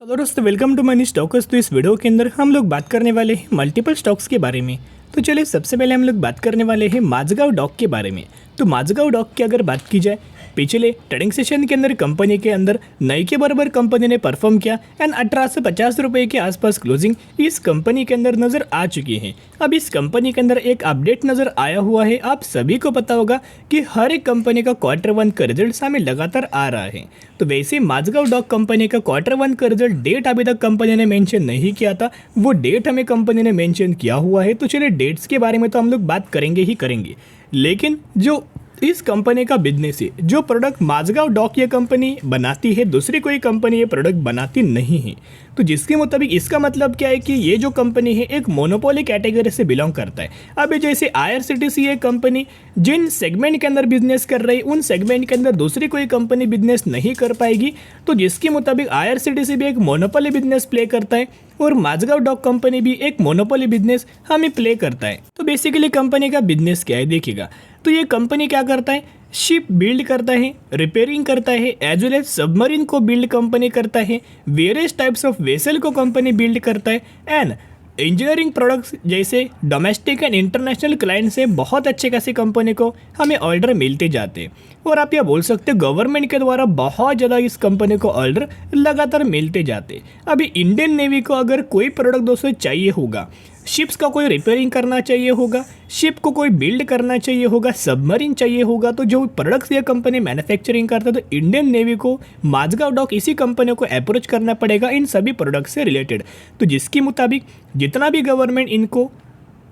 Hello दोस्तों, welcome to money stocks. तो इस वीडियो के अंदर हम लोग बात करने वाले हैं मल्टीपल स्टॉक्स के बारे में। तो चलिए सबसे पहले हम लोग बात करने वाले हैं माझगांव डॉक के बारे में। तो माझगांव डॉक की अगर बात की जाए, पिछले ट्रेडिंग सेशन के अंदर कंपनी के अंदर नई के बराबर कंपनी ने परफॉर्म किया एंड 1850 रुपये के आसपास क्लोजिंग इस कंपनी के अंदर नज़र आ चुकी है। अब इस कंपनी के अंदर एक अपडेट नज़र आया हुआ है। आप सभी को पता होगा कि हर एक कंपनी का Q1 का रिजल्ट हमें लगातार आ रहा है। तो वैसे माझगांव डॉक कंपनी का Q1 का रिजल्ट डेट अभी तक कंपनी ने मेंशन नहीं किया था, वो डेट हमें कंपनी ने मेंशन किया हुआ है। तो चलिए डेट्स के बारे में तो हम लोग बात करेंगे ही करेंगे, लेकिन जो इस कंपनी का बिजनेस है, जो प्रोडक्ट माझगांव डॉक ये कंपनी बनाती है, दूसरी कोई कंपनी ये प्रोडक्ट बनाती नहीं है। तो जिसके मुताबिक इसका मतलब क्या है कि ये जो कंपनी है एक मोनोपोली कैटेगरी से बिलोंग करता है। अभी जैसे IRCTC ये कंपनी जिन सेगमेंट के अंदर बिजनेस कर रही है, उन सेगमेंट के अंदर दूसरी कोई कंपनी बिजनेस नहीं कर पाएगी। तो जिसके मुताबिक IRCTC भी एक मोनोपोली बिजनेस प्ले करता है और माझगांव डॉक कंपनी भी एक मोनोपोली बिजनेस हमें प्ले करता है। तो बेसिकली कंपनी का बिजनेस क्या है देखिएगा। तो ये कंपनी क्या करता है, शिप बिल्ड करता है, रिपेयरिंग करता है, एज वेल एज सबमरीन को बिल्ड कंपनी करता है, वेरियस टाइप्स ऑफ वेसल को कंपनी बिल्ड करता है एंड इंजीनियरिंग प्रोडक्ट्स जैसे डोमेस्टिक एंड इंटरनेशनल क्लाइंट से बहुत अच्छे खासी कंपनी को हमें ऑर्डर मिलते जाते हैं। और आप यह बोल सकते हो गवर्नमेंट के द्वारा बहुत ज़्यादा इस कंपनी को ऑर्डर लगातार मिलते जाते। अभी इंडियन नेवी को अगर कोई प्रोडक्ट दोस्तों चाहिए होगा, शिप्स का कोई रिपेयरिंग करना चाहिए होगा, शिप को कोई बिल्ड करना चाहिए होगा, सबमरीन चाहिए होगा, तो जो प्रोडक्ट्स ये कंपनी मैन्युफैक्चरिंग करता है, तो इंडियन नेवी को माझगांव डॉक इसी कंपनी को अप्रोच करना पड़ेगा इन सभी प्रोडक्ट से रिलेटेड। तो जिसके मुताबिक जितना भी गवर्नमेंट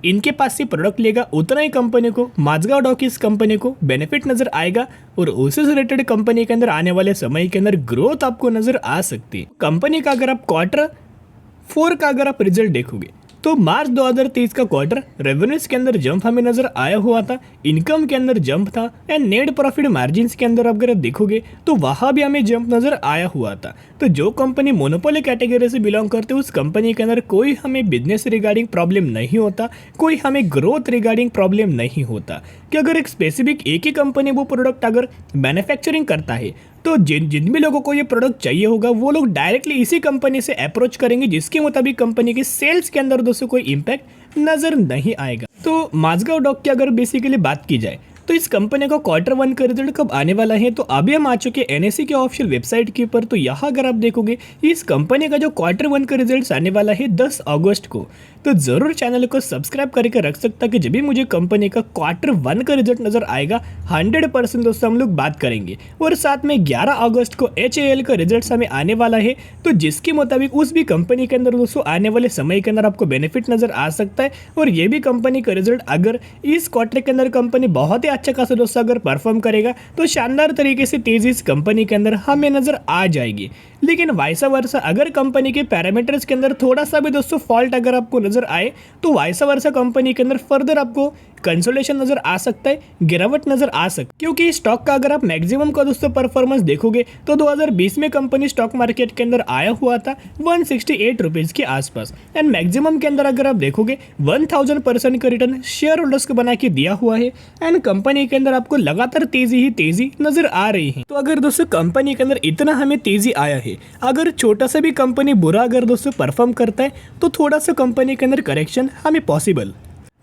इनके पास से प्रोडक्ट लेगा, उतना ही कंपनी को माझगांव डॉक इस कंपनी को बेनिफिट नज़र आएगा और उससे रिलेटेड कंपनी के अंदर आने वाले समय के अंदर ग्रोथ आपको नज़र आ सकती है। कंपनी का अगर आप Q4 का अगर आप रिजल्ट देखोगे तो मार्च 2023 का क्वार्टर रेवेन्यूज के अंदर जंप हमें नजर आया हुआ था, इनकम के अंदर जंप था एंड नेट प्रॉफिट मार्जिन्स के अंदर अगर देखोगे तो वहाँ भी हमें जंप नजर आया हुआ था। तो जो कंपनी मोनोपोली कैटेगरी से बिलोंग करते हैं उस कंपनी के अंदर कोई हमें बिजनेस रिगार्डिंग प्रॉब्लम नहीं होता, कोई हमें ग्रोथ रिगार्डिंग प्रॉब्लम नहीं होता कि अगर एक स्पेसिफिक एक ही कंपनी वो प्रोडक्ट अगर मैन्युफैक्चरिंग करता है तो जिन भी लोगों को ये प्रोडक्ट चाहिए होगा वो लोग डायरेक्टली इसी कंपनी से अप्रोच करेंगे, जिसके मुताबिक कंपनी के सेल्स के अंदर दोस्तों कोई इम्पैक्ट नजर नहीं आएगा। तो माझगांव डॉक की अगर बेसिकली बात की जाए तो इस कंपनी का Q1 का रिजल्ट कब आने वाला है, तो अभी हम आ चुके NSE के ऑफिशियल वेबसाइट के ऊपर। तो यहाँ अगर आप देखोगे इस कंपनी का जो Q1 का रिजल्ट आने वाला है 10 अगस्त को। तो जरूर चैनल को सब्सक्राइब करके रख सकता कि जब भी मुझे कंपनी का Q1 का रिजल्ट नजर आएगा 100% दोस्तों हम लोग बात करेंगे। और साथ में 11 अगस्त को HAL का रिजल्ट हमें आने वाला है, तो जिसके मुताबिक उस भी कंपनी के अंदर दोस्तों आने वाले समय के अंदर आपको बेनिफिट नजर आ सकता है। और ये भी कंपनी का रिजल्ट अगर इस क्वार्टर के अंदर कंपनी बहुत ही अच्छा खासा दोस्तों अगर परफॉर्म करेगा तो शानदार तरीके से तेजी इस कंपनी के अंदर हमें नजर आ जाएगी। लेकिन वाइसा वर्सा अगर कंपनी के पैरामीटर्स के अंदर थोड़ा सा भी दोस्तों फॉल्ट अगर आपको नजर आए तो वाइसा वर्सा कंपनी के अंदर फर्दर आपको कंसोलेशन नजर आ सकता है, गिरावट नजर आ सकती है। क्योंकि स्टॉक का अगर आप मैक्सिमम का दोस्तों परफॉर्मेंस देखोगे तो 2020 में कंपनी स्टॉक मार्केट के अंदर आया हुआ था 168 रुपीज़ के आसपास एंड मैक्सिमम के अंदर अगर आप देखोगे 1000% का रिटर्न शेयर होल्डर्स को बना के दिया हुआ है एंड कंपनी के अंदर आपको लगातार तेजी ही तेजी नजर आ रही है। तो अगर दोस्तों कंपनी के अंदर इतना हमें तेजी आया है, अगर छोटा सा भी कंपनी बुरा अगर दोस्तों परफॉर्म करता है तो थोड़ा सा कंपनी के अंदर करेक्शन हमें पॉसिबल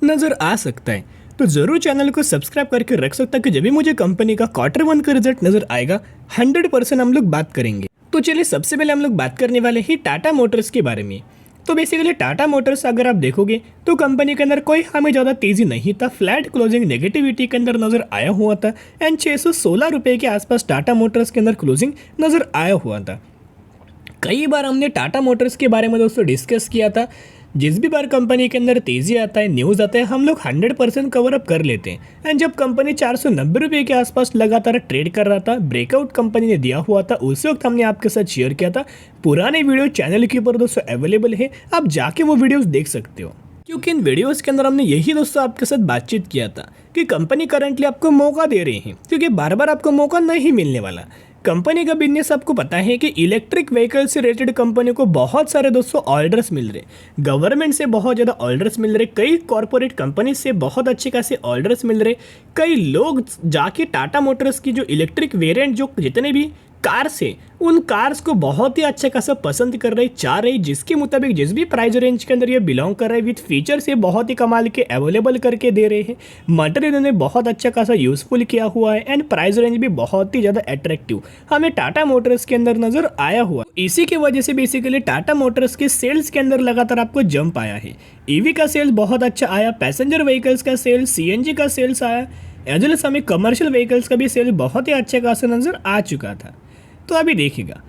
नजर आ सकता है। तो जरूर चैनल को सब्सक्राइब करके रख सकता है कि जब भी मुझे कंपनी का Q1 का रिजल्ट नजर आएगा 100% हम लोग बात करेंगे। तो चलिए सबसे पहले हम लोग बात करने वाले हैं टाटा मोटर्स के बारे में। तो बेसिकली टाटा मोटर्स अगर आप देखोगे तो कंपनी के अंदर कोई हमें ज़्यादा तेजी नहीं था, फ्लैट क्लोजिंग नेगेटिविटी के अंदर नजर आया हुआ था एंड 616 रुपये के आसपास टाटा मोटर्स के अंदर क्लोजिंग नजर आया हुआ था। कई बार हमने टाटा मोटर्स के बारे में दोस्तों डिस्कस किया था, जिस भी बार कंपनी के अंदर तेजी आता है, न्यूज़ आता है, हम लोग 100% कवर अप कर लेते हैं। एंड जब कंपनी 490 रुपये के आसपास लगातार ट्रेड कर रहा था, ब्रेकआउट कंपनी ने दिया हुआ था, उस वक्त हमने आपके साथ शेयर किया था। पुराने वीडियो चैनल के ऊपर दोस्तों अवेलेबल है, आप जाके वो वीडियोस देख सकते हो। क्योंकि इन वीडियोस के अंदर हमने यही दोस्तों आपके साथ बातचीत किया था कि कंपनी करंटली आपको मौका दे रही है, क्योंकि बार बार आपको मौका नहीं मिलने वाला। कंपनी का बिजनेस आपको पता है कि इलेक्ट्रिक व्हीकल से रिलेटेड कंपनी को बहुत सारे दोस्तों ऑर्डर्स मिल रहे, गवर्नमेंट से बहुत ज़्यादा ऑर्डर्स मिल रहे, कई कॉरपोरेट कंपनी से बहुत अच्छे खासे ऑर्डर्स मिल रहे। कई लोग जाके टाटा मोटर्स की जो इलेक्ट्रिक वेरिएंट जो जितने भी कार्स है उन कार्स को बहुत ही अच्छा खासा पसंद कर रहे चाह रहे, जिसके मुताबिक जिस भी प्राइस रेंज के अंदर ये बिलोंग कर रहे हैं विथ फीचर से बहुत ही कमाल के अवेलेबल करके दे रहे हैं। मटेरियल इन्होंने बहुत अच्छा खासा यूजफुल किया हुआ है एंड प्राइस रेंज भी बहुत ही ज़्यादा अट्रैक्टिव हमें टाटा मोटर्स के अंदर नजर आया हुआ। इसी की वजह से बेसिकली टाटा मोटर्स के सेल्स के अंदर लगातार आपको जंप आया है। ईवी का सेल्स बहुत अच्छा आया, पैसेंजर व्हीकल्स का सेल्स, सीएनजी का सेल्स आया, एज वेल एज हमें कमर्शियल व्हीकल्स का भी सेल बहुत ही अच्छे खासा नजर आ चुका था। तो अभी देखिएगा,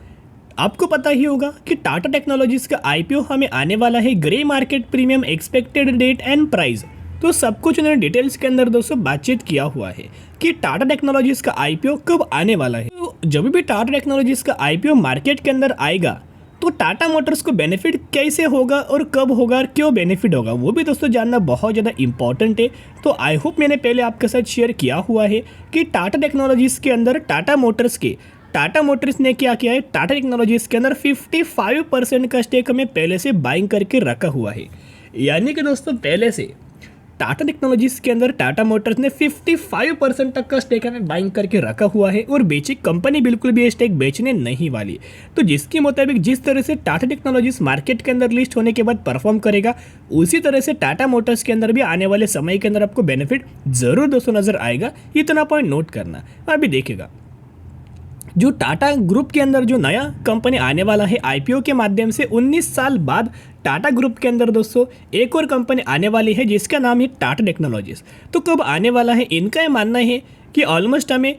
आपको पता ही होगा कि टाटा टेक्नोलॉजीज का आईपीओ हमें आने वाला है। Grey market premium, expected date and price, तो सब कुछ उन्होंने डिटेल्स के अंदर दोस्तों बातचीत किया हुआ है कि टाटा टेक्नोलॉजीज का आईपीओ कब आने वाला है। तो जब भी टाटा टेक्नोलॉजीज का आईपीओ मार्केट के अंदर आएगा तो टाटा मोटर्स को बेनिफिट कैसे होगा और कब होगा और क्यों बेनिफिट होगा, वो भी दोस्तों जानना बहुत ज़्यादा इंपॉर्टेंट है। तो आई होप मैंने पहले आपके साथ शेयर किया हुआ है कि टाटा टेक्नोलॉजीज के अंदर टाटा मोटर्स ने क्या किया है, टाटा टेक्नोलॉजीज के अंदर 55% का स्टेक हमें पहले से बाइंग करके रखा हुआ है। यानी कि दोस्तों पहले से टाटा टेक्नोलॉजीज के अंदर टाटा मोटर्स ने 55% तक का स्टेक हमें बाइंग करके रखा हुआ है और बेची कंपनी बिल्कुल भी ये स्टेक बेचने नहीं वाली। तो जिसके मुताबिक जिस तरह से टाटा टेक्नोलॉजीज मार्केट के अंदर लिस्ट होने के बाद परफॉर्म करेगा, उसी तरह से टाटा मोटर्स के अंदर भी आने वाले समय के अंदर आपको बेनिफिट जरूर दोस्तों नजर आएगा। इतना पॉइंट नोट करना। अभी देखिएगा, जो टाटा ग्रुप के अंदर जो नया कंपनी आने वाला है आईपीओ के माध्यम से 19 साल बाद टाटा ग्रुप के अंदर दोस्तों एक और कंपनी आने वाली है जिसका नाम है टाटा टेक्नोलॉजीज। तो कब आने वाला है, इनका ये मानना है कि ऑलमोस्ट हमें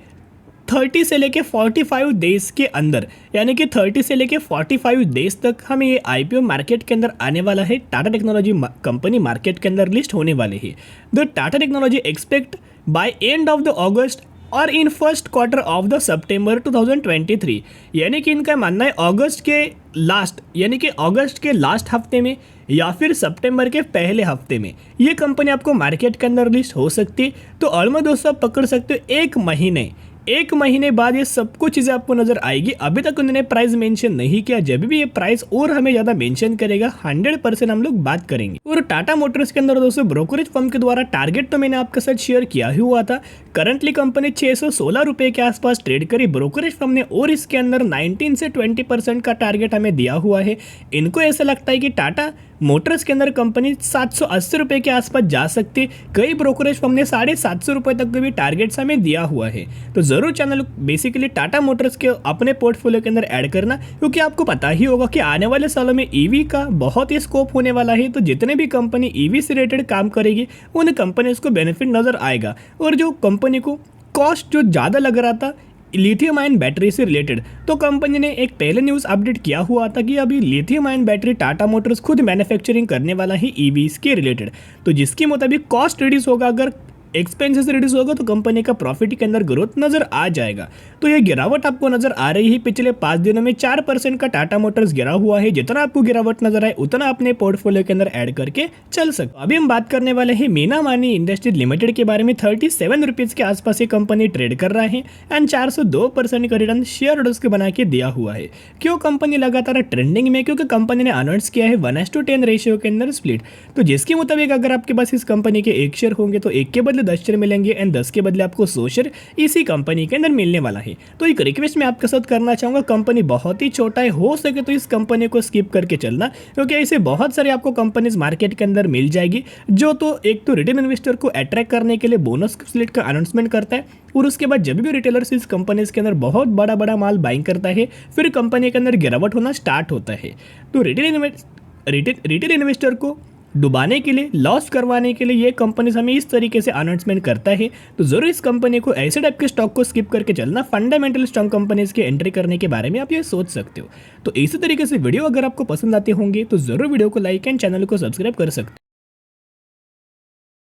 30 से लेके 45 डेज के अंदर, यानी कि 30 से लेके 45 डेज तक हमें ये आईपीओ मार्केट के अंदर आने वाला है। टाटा टेक्नोलॉजी कंपनी मार्केट के अंदर लिस्ट होने वाली है। The Tata technology expect by end of the August और in first quarter of the September 2023, यानी कि इनका मानना है अगस्त के लास्ट हफ्ते में या फिर सितंबर के पहले हफ्ते में ये कंपनी आपको मार्केट के अंदर लिस्ट हो सकती है। तो ऑलमोस्ट दोस्तों आप पकड़ सकते हो एक महीने बाद ये सब कुछ चीज़ें आपको नजर आएगी। अभी तक उन्होंने प्राइस मेंशन नहीं किया, जब भी ये प्राइस और हमें ज़्यादा मेंशन करेगा 100% हम लोग बात करेंगे। और टाटा मोटर्स के अंदर दोस्तों ब्रोकरेज फर्म के द्वारा टारगेट तो मैंने आपके साथ शेयर किया ही हुआ था। करंटली कंपनी 616 रुपये के आसपास ट्रेड करी ब्रोकरेज फर्म ने, और इसके अंदर 19 से 20% का टारगेट हमें दिया हुआ है। इनको ऐसा लगता है कि टाटा मोटर्स के अंदर कंपनी 780 रुपये के आसपास जा सकती है। कई ब्रोकरेज फर्म ने 750 रुपये तक के भी टारगेट्स हमें दिया हुआ है। तो ज़रूर चैनल बेसिकली टाटा मोटर्स के अपने पोर्टफोलियो के अंदर ऐड करना, क्योंकि आपको पता ही होगा कि आने वाले सालों में ईवी का बहुत ही स्कोप होने वाला है। तो जितने भी कंपनी ईवी से रिलेटेड काम करेगी उन कंपनीज को बेनिफिट नज़र आएगा। और जो कंपनी को कॉस्ट जो ज़्यादा लग रहा था लिथियम आयन बैटरी से रिलेटेड, तो कंपनी ने एक पहले न्यूज़ अपडेट किया हुआ था कि अभी lithium ion battery Tata Motors खुद मैन्युफैक्चरिंग करने वाला है ईवीज के रिलेटेड। तो जिसके मुताबिक कॉस्ट रिड्यूस होगा, अगर एक्सपेंसेस रिड्यूस होगा तो कंपनी का प्रॉफिट के अंदर ग्रोथ नजर आ जाएगा। तो ये गिरावट आपको नजर आ रही है। पिछले 5 दिनों में 4% का टाटा मोटर्स गिरा हुआ है। जितना आपको गिरावट नजर आए उतना अपने पोर्टफोलियो के अंदर ऐड करके चल सकते। अभी हम बात करने वाले हैं मीना मानी इंडस्ट्रीज लिमिटेड के बारे में। 37 रुपीज़ के आसपास ये कंपनी ट्रेड कर रहा है एंड 402% का रिटर्न शेयर होल्डर्स को बना के दिया हुआ है। क्यों कंपनी लगातार ट्रेंडिंग में, क्योंकि कंपनी ने अनाउंस किया है 1:10 रेशियो के अंदर स्प्लिट। तो जिसके मुताबिक अगर आपके पास इस कंपनी के 1 शेयर होंगे तो 1 के बदले 10 शेयर मिलेंगे एंड 10 के बदले आपको 100 शेयर इसी कंपनी के अंदर मिलने वाला है। तो एक रिक्वेस्ट मैं आपके साथ करना चाहूंगा, कंपनी बहुत ही छोटा है, हो सके तो इस कंपनी को स्किप करके चलना, क्योंकि ऐसे बहुत सारे आपको कंपनीज मार्केट के अंदर मिल जाएगी जो तो एक तो रिटेल इन्वेस्टर को अट्रैक्ट करने के लिए बोनस स्प्लिट का अनाउंसमेंट करता है, और उसके बाद जब भी रिटेलर्स इस कंपनीज के अंदर बहुत बड़ा माल बाइंग करता है फिर कंपनी के अंदर गिरावट होना स्टार्ट होता है। तो रिटेल इन्वेस्टर को डुबाने के लिए, लॉस करवाने के लिए ये कंपनीज हमें इस तरीके से अनाउंसमेंट करता है। तो जरूर इस कंपनी को ऐसे टाइप के स्टॉक को स्किप करके चलना। फंडामेंटल स्ट्रॉन्ग कंपनीज के एंट्री करने के बारे में आप ये सोच सकते हो। तो इसी तरीके से वीडियो अगर आपको पसंद आते होंगे तो जरूर वीडियो को लाइक एंड चैनल को सब्सक्राइब कर सकते हो।